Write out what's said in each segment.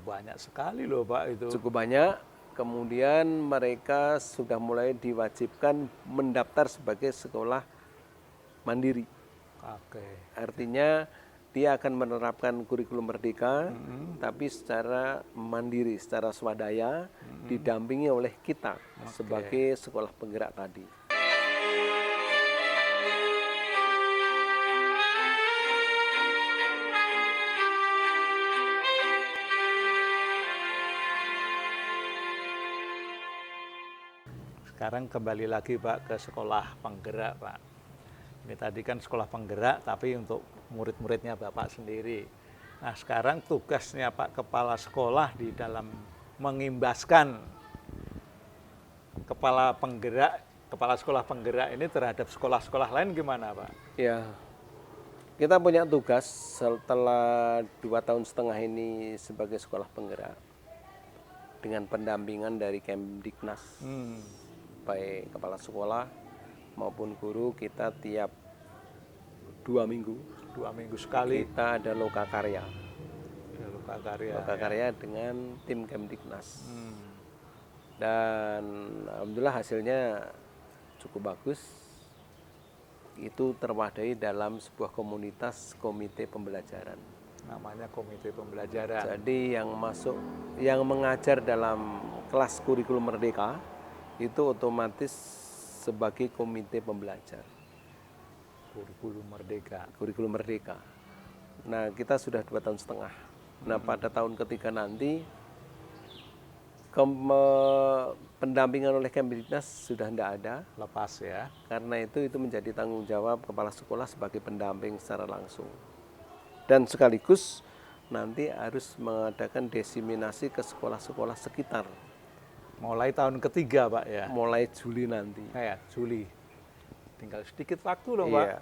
banyak sekali loh Pak itu. Cukup banyak. Kemudian mereka sudah mulai diwajibkan mendaftar sebagai sekolah mandiri. Oke. Artinya dia akan menerapkan kurikulum merdeka, tapi secara mandiri, secara swadaya, didampingi oleh kita sebagai sekolah penggerak tadi. Sekarang kembali lagi Pak ke sekolah penggerak Pak. Ini tadi kan sekolah penggerak tapi untuk murid-muridnya Bapak sendiri. Nah sekarang tugasnya Pak Kepala Sekolah di dalam mengimbaskan kepala sekolah penggerak ini terhadap sekolah-sekolah lain gimana Pak? Ya, kita punya tugas setelah 2,5 tahun ini sebagai sekolah penggerak dengan pendampingan dari Kemdiknas. Baik kepala sekolah maupun guru, kita tiap 2 minggu sekali kita ada loka karya. Loka Karya dengan tim Kemdiknas. Dan alhamdulillah hasilnya cukup bagus. Itu terwadai dalam sebuah komunitas komite pembelajaran. Namanya komite pembelajaran. Jadi yang mengajar dalam kelas kurikulum merdeka itu otomatis sebagai komite pembelajar. Kurikulum merdeka. Nah, kita sudah 2,5 tahun. Nah, pada tahun ketiga nanti pendampingan oleh Kemdiknas sudah tidak ada. Lepas ya. Karena itu menjadi tanggung jawab kepala sekolah sebagai pendamping secara langsung. Dan sekaligus nanti harus mengadakan desiminasi ke sekolah-sekolah sekitar. Mulai tahun ketiga Pak ya? Mulai Juli nanti. Ya, Juli. Tinggal sedikit waktu loh Pak. Iya.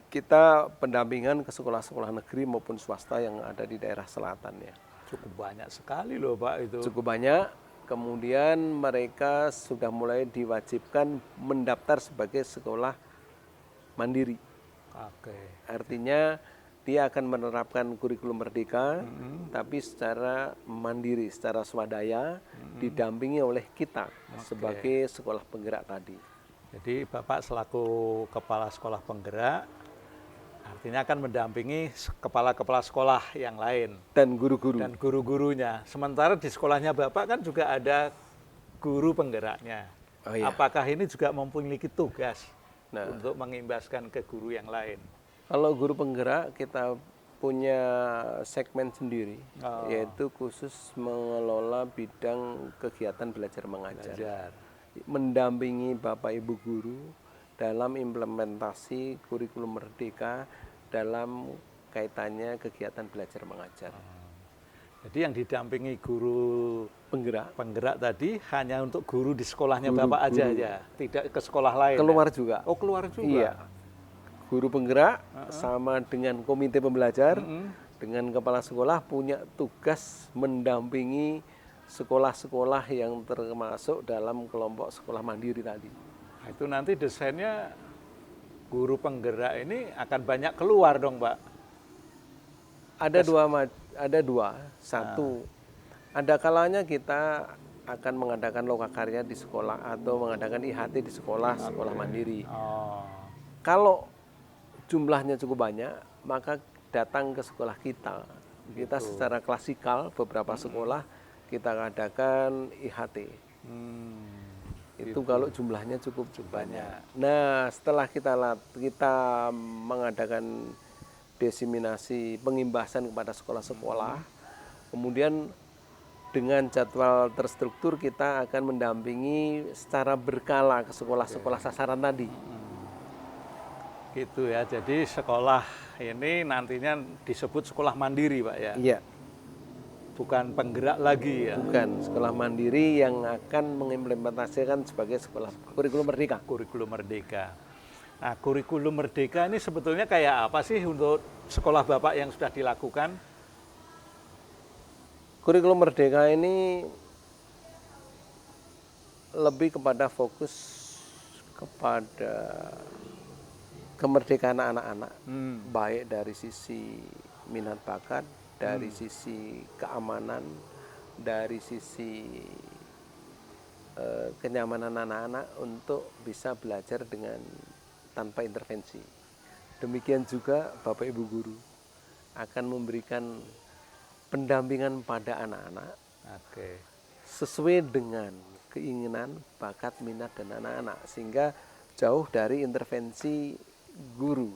Kita pendampingan ke sekolah-sekolah negeri maupun swasta yang ada di daerah selatan ya. Cukup banyak sekali loh Pak itu. Cukup banyak. Kemudian mereka sudah mulai diwajibkan mendaftar sebagai sekolah mandiri. Oke. Artinya dia akan menerapkan kurikulum merdeka, tapi secara mandiri, secara swadaya, didampingi oleh kita sebagai sekolah penggerak tadi. Jadi Bapak selaku kepala sekolah penggerak, artinya akan mendampingi kepala-kepala sekolah yang lain. Dan guru-guru. Dan guru-gurunya. Sementara di sekolahnya Bapak kan juga ada guru penggeraknya. Oh, iya. Apakah ini juga memiliki tugas untuk mengimbaskan ke guru yang lain? Kalau guru penggerak kita punya segmen sendiri, yaitu khusus mengelola bidang kegiatan belajar mengajar. Mendampingi Bapak Ibu guru dalam implementasi kurikulum merdeka dalam kaitannya kegiatan belajar mengajar. Jadi yang didampingi guru penggerak tadi hanya untuk guru di sekolahnya Bapak aja ya, tidak ke sekolah lain. Keluar juga. Oh, keluar juga. Iya. Guru penggerak sama dengan komite pembelajar, dengan kepala sekolah punya tugas mendampingi sekolah-sekolah yang termasuk dalam kelompok sekolah mandiri tadi. Nah, itu nanti desainnya guru penggerak ini akan banyak keluar dong, Pak? Ada dua. Satu, ada kalanya kita akan mengadakan loka karya di sekolah atau mengadakan IHT di sekolah mandiri. Kalau jumlahnya cukup banyak, maka datang ke sekolah kita. Kita secara klasikal beberapa sekolah kita adakan IHT. Itu kalau jumlahnya cukup banyak. Nah, setelah kita mengadakan desiminasi pengimbasan kepada sekolah-sekolah, kemudian dengan jadwal terstruktur kita akan mendampingi secara berkala ke sekolah-sekolah sasaran tadi. Gitu ya, jadi sekolah ini nantinya disebut sekolah mandiri Pak ya? Iya. Bukan penggerak lagi ya? Bukan, sekolah mandiri yang akan mengimplementasikan sebagai sekolah kurikulum merdeka. Kurikulum merdeka. Nah, kurikulum merdeka ini sebetulnya kayak apa sih untuk sekolah Bapak yang sudah dilakukan? Kurikulum merdeka ini lebih kepada fokus kepada kemerdekaan anak-anak, baik dari sisi minat bakat dari sisi keamanan, dari sisi kenyamanan anak-anak untuk bisa belajar dengan tanpa intervensi. Demikian juga Bapak Ibu guru akan memberikan pendampingan pada anak-anak sesuai dengan keinginan, bakat, minat dan anak-anak, sehingga jauh dari intervensi guru.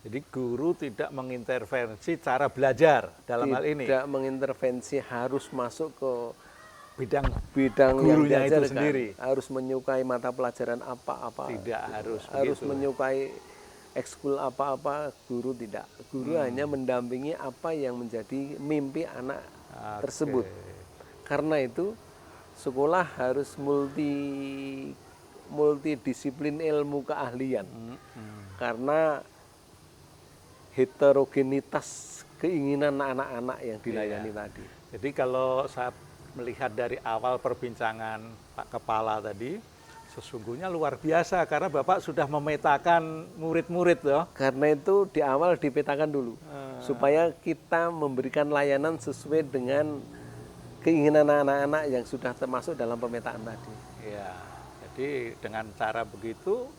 Jadi guru tidak mengintervensi cara belajar dalam hal ini. Tidak mengintervensi harus masuk ke bidang yang gurunya itu diajarkan, sendiri. harus menyukai mata pelajaran apa-apa. Tidak harus menyukai ekskul apa-apa, guru tidak. Guru hanya mendampingi apa yang menjadi mimpi anak tersebut. Karena itu sekolah harus multidisiplin ilmu keahlian. Karena heterogenitas keinginan anak-anak yang dilayani tadi. Jadi kalau saya melihat dari awal perbincangan Pak Kepala tadi, sesungguhnya luar biasa karena Bapak sudah memetakan murid-murid loh. Karena itu di awal dipetakan dulu, supaya kita memberikan layanan sesuai dengan keinginan anak-anak yang sudah termasuk dalam pemetaan tadi. Ya, jadi dengan cara begitu,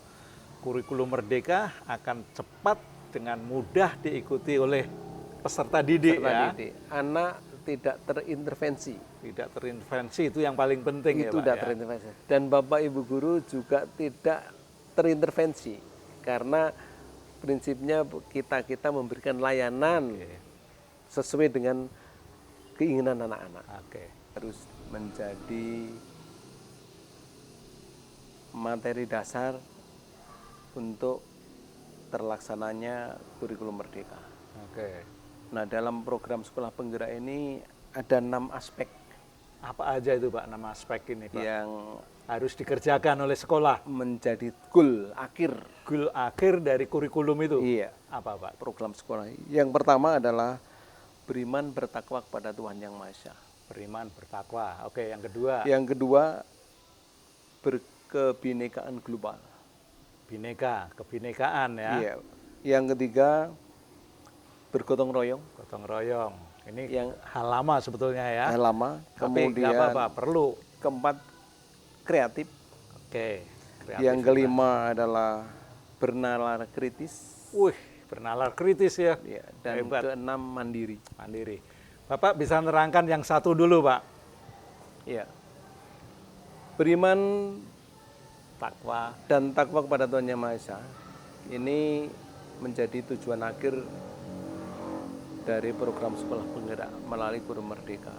kurikulum Merdeka akan cepat dengan mudah diikuti oleh peserta didik. Anak tidak terintervensi. Tidak terintervensi itu yang paling penting itu ya Pak. Terintervensi. Dan Bapak Ibu guru juga tidak terintervensi karena prinsipnya kita memberikan layanan sesuai dengan keinginan anak-anak. Harus menjadi materi dasar untuk terlaksananya kurikulum Merdeka. Nah, dalam program sekolah penggerak ini ada 6 aspek. Apa aja itu Pak, 6 aspek ini Pak? Yang harus dikerjakan oleh sekolah. Menjadi goal akhir. Goal akhir dari kurikulum itu? Iya. Apa Pak? Program sekolah. Yang pertama adalah beriman bertakwa kepada Tuhan Yang Maha Esa. Beriman bertakwa. Oke, yang kedua? Yang kedua, berkebinekaan global. Kebinekaan ya? Iya. Yang ketiga, bergotong royong. Gotong royong. Ini yang hal lama sebetulnya ya. Hal lama. Tapi kemudian apa-apa, perlu. Keempat, kreatif. Kreatif. Yang kelima adalah bernalar kritis. Bernalar kritis ya. Dan hebat. Keenam, mandiri. Bapak bisa menerangkan yang satu dulu Pak. Iya. Beriman takwa dan takwa kepada Tuhan Yang Maha Esa. Ini menjadi tujuan akhir dari program sekolah penggerak melalui kurikulum Merdeka.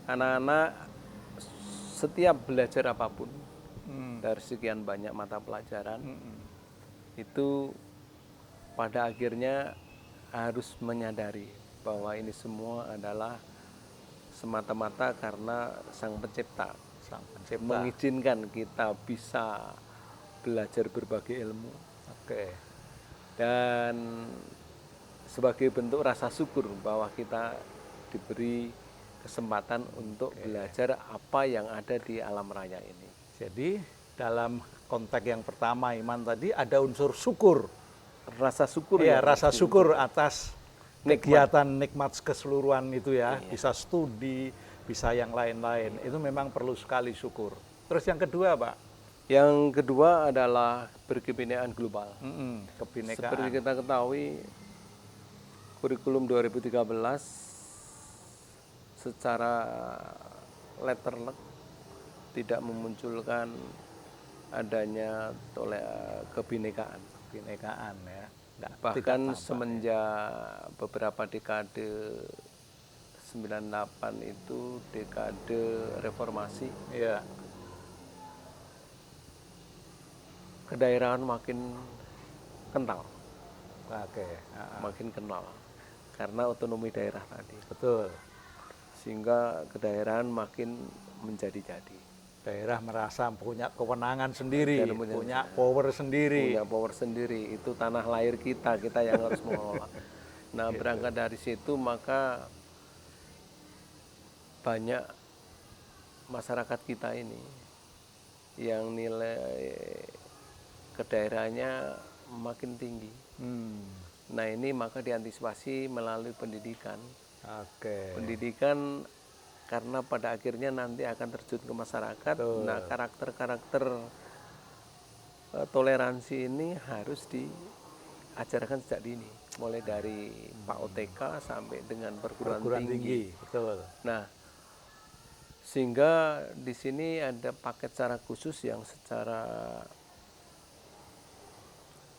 Anak-anak setiap belajar apapun dari sekian banyak mata pelajaran itu pada akhirnya harus menyadari bahwa ini semua adalah semata-mata karena Sang Pencipta mengizinkan kita bisa belajar berbagai ilmu. Dan sebagai bentuk rasa syukur bahwa kita diberi kesempatan untuk belajar apa yang ada di alam raya ini. Jadi dalam konteks yang pertama iman tadi ada unsur syukur. Rasa syukur. Iya, rasa syukur atas kegiatan nikmat keseluruhan itu ya. Bisa studi, bisa yang lain-lain. Itu memang perlu sekali syukur. Terus yang kedua Pak? Yang kedua adalah berkebinekaan global. Kebinekaan. Seperti kita ketahui, kurikulum 2013 secara letterlek tidak memunculkan adanya kebinekaan. Kebinekaan ya. Bahkan semenjak beberapa dekade 98 itu dekade reformasi. Iya. Kedaerahan makin kental. Makin kental. Karena otonomi daerah tadi. Betul. Sehingga kedaerahan makin menjadi-jadi. Daerah merasa punya kewenangan sendiri, punya power sendiri. Punya power sendiri, itu tanah lahir kita yang harus mengelola. Nah, berangkat dari situ maka banyak masyarakat kita ini yang nilai kedaerahannya makin tinggi. Nah ini maka diantisipasi melalui pendidikan. Oke. Pendidikan karena pada akhirnya nanti akan terjun ke masyarakat. Betul. Nah karakter-karakter toleransi ini harus diajarkan sejak dini, mulai dari PAUTK sampai dengan perguruan tinggi. Betul. Nah, sehingga di sini ada paket secara khusus yang secara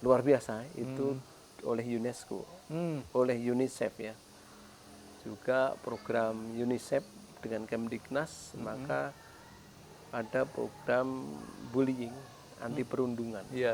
luar biasa itu oleh UNESCO, oleh UNICEF ya. Juga program UNICEF dengan Kemdiknas, maka ada program bullying, anti perundungan. Iya.